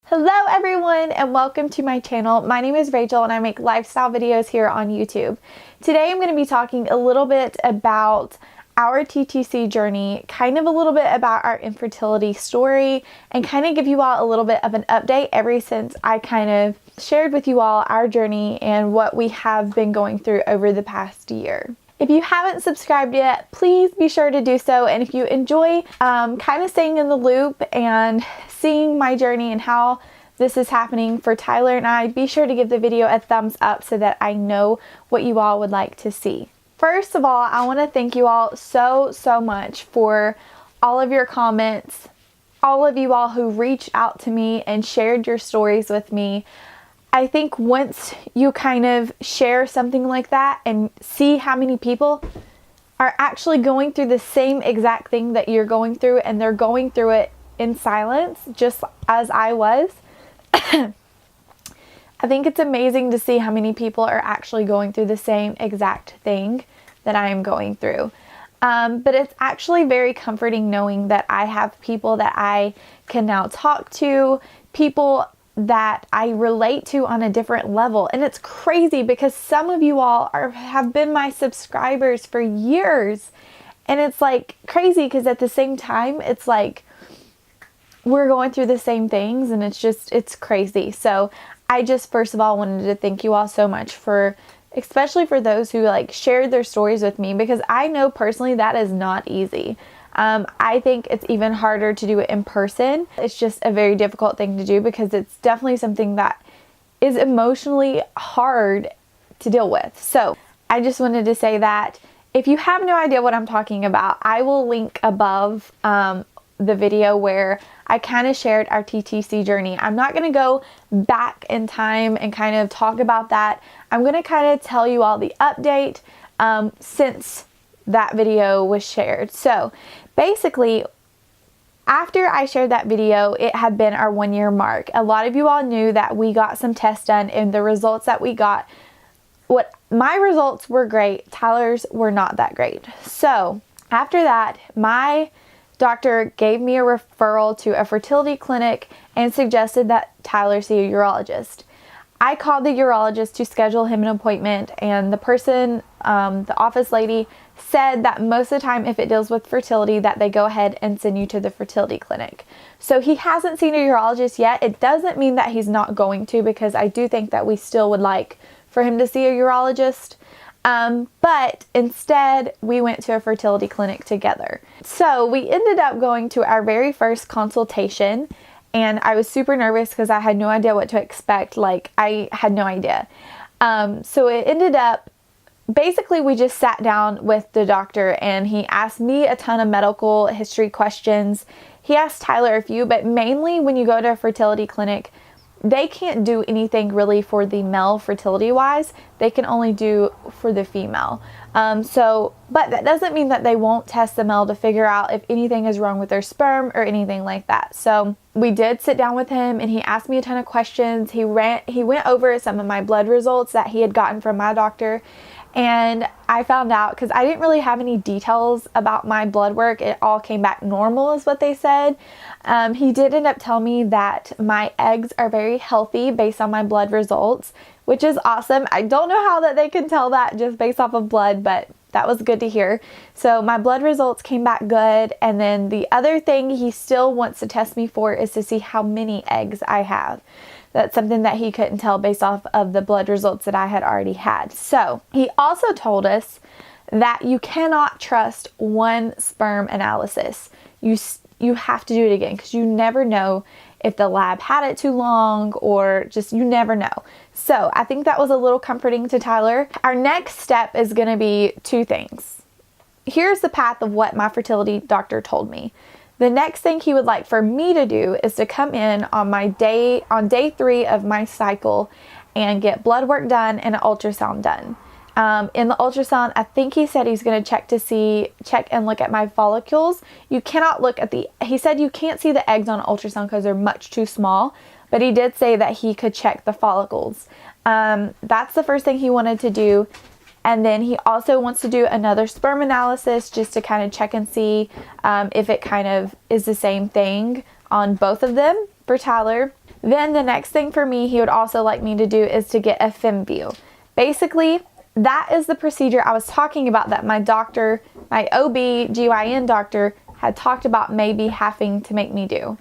Hello everyone and welcome to my channel. My name is Rachel and I make lifestyle videos here on YouTube. Today I'm going to be talking a little bit about our TTC journey, kind of a little bit about our infertility story, and kind of give you all a little bit of an update ever since I kind of shared with you all our journey and what we have been going through over the past year. If you haven't subscribed yet, please be sure to do so. And if you enjoy kind of staying in the loop and seeing my journey and how this is happening for Tyler and I, be sure to give the video a thumbs up so that I know what you all would like to see. First of all, I want to thank you all so much for all of your comments, all of you all who reached out to me and shared your stories with me. I think once you kind of share something like that and see how many people are actually going through the same exact thing that you're going through, and they're going through it in silence, just as I was, I think it's amazing to see how many people are actually going through the same exact thing that I am going through. But it's actually very comforting knowing that I have people that I can now talk to, people that I relate to on a different level. And it's crazy because some of you all have been my subscribers for years. And it's like crazy because at the same time, it's like we're going through the same things, and it's crazy. So I just first of all wanted to thank you all so much especially for those who shared their stories with me, because I know personally that is not easy. I think it's even harder to do it in person. It's just a very difficult thing to do because it's definitely something that is emotionally hard to deal with. So I just wanted to say that if you have no idea what I'm talking about, I will link above the video where I kind of shared our TTC journey. I'm not going to go back in time and kind of talk about that. I'm going to kind of tell you all the update since that video was shared. So basically, after I shared that video, it had been our 1 year mark. A lot of you all knew that we got some tests done, and the results that we got, my results were great, Tyler's were not that great. So after that, my doctor gave me a referral to a fertility clinic and suggested that Tyler see a urologist. I called the urologist to schedule him an appointment, and the person, the office lady, said that most of the time if it deals with fertility that they go ahead and send you to the fertility clinic. So he hasn't seen a urologist yet. It doesn't mean that he's not going to, because I do think that we still would like for him to see a urologist. But instead we went to a fertility clinic together. So we ended up going to our very first consultation, and I was super nervous because I had no idea what to expect. I had no idea. So it ended up, basically we just sat down with the doctor and he asked me a ton of medical history questions. He asked Tyler a few, but mainly when you go to a fertility clinic, they can't do anything really for the male fertility wise. They can only do for the female. But that doesn't mean that they won't test the male to figure out if anything is wrong with their sperm or anything like that. So we did sit down with him and he asked me a ton of questions. He went over some of my blood results that he had gotten from my doctor. And I found out, because I didn't really have any details about my blood work, it all came back normal is what they said. He did end up telling me that my eggs are very healthy based on my blood results, which is awesome. I don't know how that they can tell that just based off of blood, but that was good to hear. So my blood results came back good. And then the other thing he still wants to test me for is to see how many eggs I have. That's something that he couldn't tell based off of the blood results that I had already had. So he also told us that you cannot trust one sperm analysis. You have to do it again, because you never know if the lab had it too long, or just you never know. So I think that was a little comforting to Tyler. Our next step is going to be two things. Here's the path of what my fertility doctor told me. The next thing he would like for me to do is to come in on day 3 of my cycle and get blood work done and an ultrasound done. In the ultrasound, I think he said he's going to check and look at my follicles. You cannot look at he said you can't see the eggs on ultrasound because they're much too small, but he did say that he could check the follicles. That's the first thing he wanted to do. And then he also wants to do another sperm analysis just to kind of check and see if it kind of is the same thing on both of them for Tyler. Then the next thing for me he would also like me to do is to get a FemView. Basically, that is the procedure I was talking about that my doctor, my OB/GYN doctor, had talked about maybe having to make me do.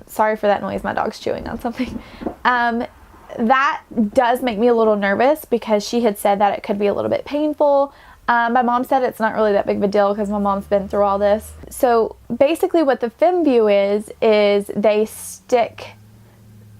Sorry for that noise, my dog's chewing on something. That does make me a little nervous because she had said that it could be a little bit painful. My mom said it's not really that big of a deal because my mom's been through all this. So basically what the FemView is they stick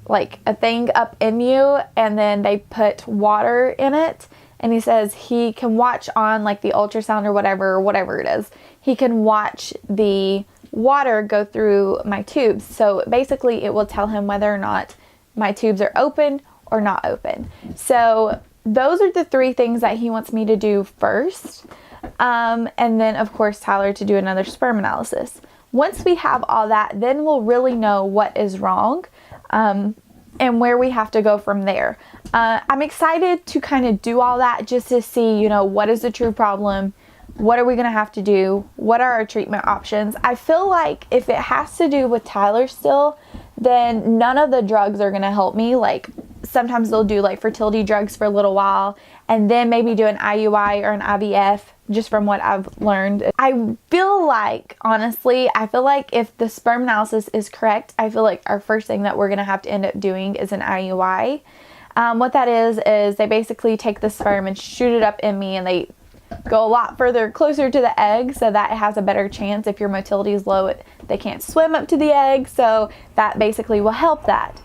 like a thing up in you and then they put water in it. And he says he can watch on like the ultrasound or whatever it is. He can watch the water go through my tubes. So basically it will tell him whether or not my tubes are open or not open. So those are the 3 things that he wants me to do first. And then of course Tyler to do another sperm analysis. Once we have all that, then we'll really know what is wrong. And where we have to go from there. I'm excited to kind of do all that just to see, you know, what is the true problem? What are we going to have to do? What are our treatment options? I feel like if it has to do with Tyler still, then none of the drugs are going to help me. Like sometimes they'll do like fertility drugs for a little while and then maybe do an IUI or an IVF, just from what I've learned. I feel like, honestly, if the sperm analysis is correct, I feel like our first thing that we're going to have to end up doing is an IUI. What that is they basically take the sperm and shoot it up in me and they go a lot further closer to the egg so that it has a better chance. If your motility is low, they can't swim up to the egg, so that basically will help that.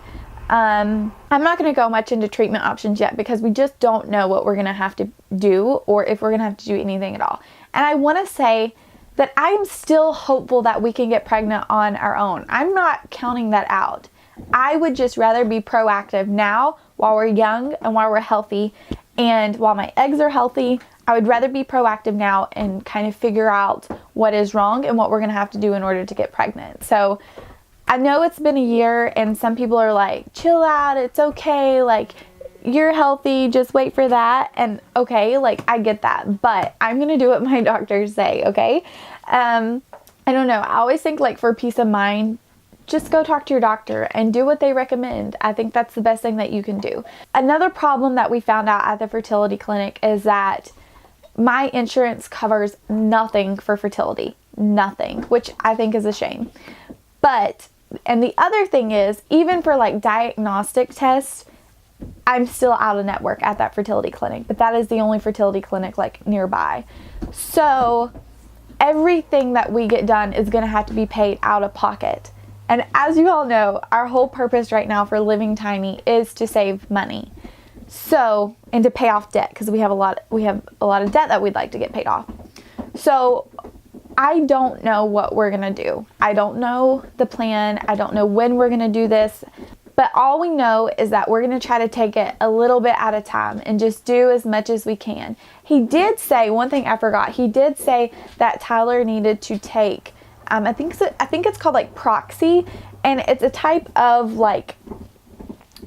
I'm not going to go much into treatment options yet because we just don't know what we're going to have to do or if we're going to have to do anything at all. And I want to say that I'm still hopeful that we can get pregnant on our own. I'm not counting that out. I would just rather be proactive now while we're young and while we're healthy. And while my eggs are healthy, I would rather be proactive now and kind of figure out what is wrong and what we're going to have to do in order to get pregnant. So I know it's been a year and some people are like, chill out, it's okay, like you're healthy, just wait for that. And okay, like I get that, but I'm going to do what my doctors say, okay? I don't know. I always think like for peace of mind, just go talk to your doctor and do what they recommend. I think that's the best thing that you can do. Another problem that we found out at the fertility clinic is that my insurance covers nothing for fertility. Nothing, which I think is a shame. And the other thing is, even for like diagnostic tests, I'm still out of network at that fertility clinic, but that is the only fertility clinic like nearby. So everything that we get done is going to have to be paid out of pocket. And as you all know, our whole purpose right now for living tiny is to save money. So, and to pay off debt, because we have a lot of debt that we'd like to get paid off. So I don't know what we're going to do. I don't know the plan. I don't know when we're going to do this. But all we know is that we're going to try to take it a little bit at a time and just do as much as we can. He did say, one thing I forgot, he did say that Tyler needed to take, I think it's called like Proxy, and it's a type of like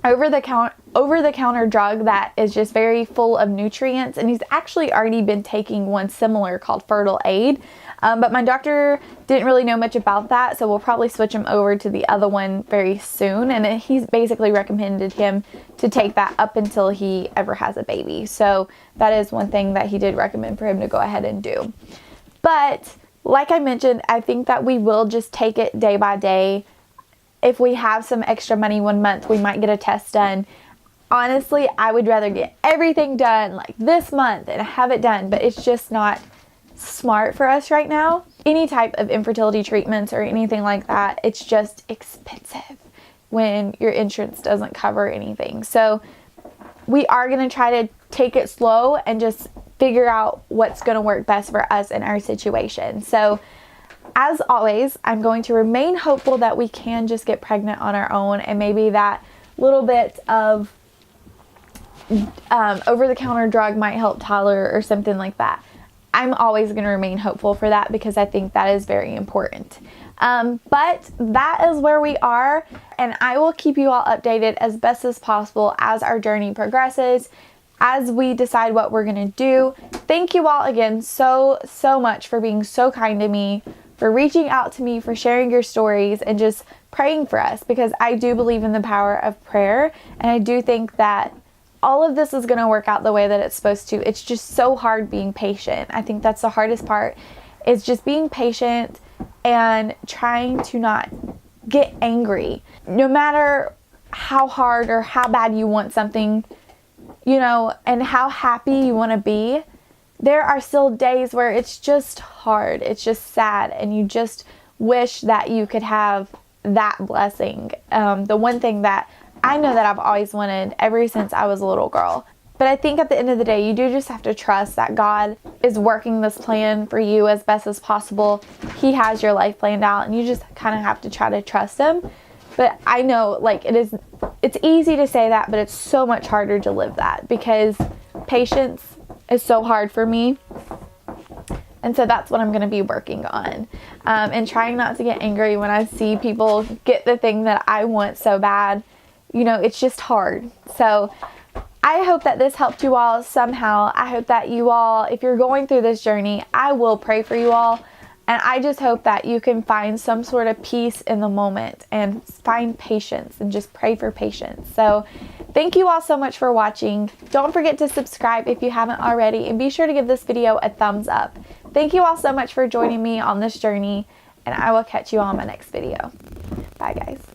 over-the-counter drug that is just very full of nutrients, and he's actually already been taking one similar called Fertile Aid. But my doctor didn't really know much about that, so we'll probably switch him over to the other one very soon. And he's basically recommended him to take that up until he ever has a baby. So that is one thing that he did recommend for him to go ahead and do. But like I mentioned, I think that we will just take it day by day. If we have some extra money one month, we might get a test done. Honestly, I would rather get everything done like this month and have it done, but it's just not smart for us right now. Any type of infertility treatments or anything like that, it's just expensive when your insurance doesn't cover anything. So we are going to try to take it slow and just figure out what's going to work best for us in our situation. So as always, I'm going to remain hopeful that we can just get pregnant on our own, and maybe that little bit of over-the-counter drug might help Tyler or something like that. I'm always going to remain hopeful for that because I think that is very important. But that is where we are, and I will keep you all updated as best as possible as our journey progresses, as we decide what we're going to do. Thank you all again so much for being so kind to me, for reaching out to me, for sharing your stories, and just praying for us, because I do believe in the power of prayer, and I do think that all of this is going to work out the way that it's supposed to. It's just so hard being patient. I think that's the hardest part, is just being patient and trying to not get angry. No matter how hard or how bad you want something, you know, and how happy you want to be, there are still days where it's just hard. It's just sad, and you just wish that you could have that blessing. The one thing that I know that I've always wanted ever since I was a little girl. But I think at the end of the day, you do just have to trust that God is working this plan for you as best as possible. He has your life planned out, and you just kind of have to try to trust Him. But I know, like, it's easy to say that, but it's so much harder to live that, because patience is so hard for me. And so that's what I'm going to be working on, and trying not to get angry when I see people get the thing that I want so bad. You know, it's just hard. So I hope that this helped you all somehow. I hope that you all, if you're going through this journey, I will pray for you all. And I just hope that you can find some sort of peace in the moment and find patience, and just pray for patience. So thank you all so much for watching. Don't forget to subscribe if you haven't already, and be sure to give this video a thumbs up. Thank you all so much for joining me on this journey, and I will catch you on my next video. Bye, guys.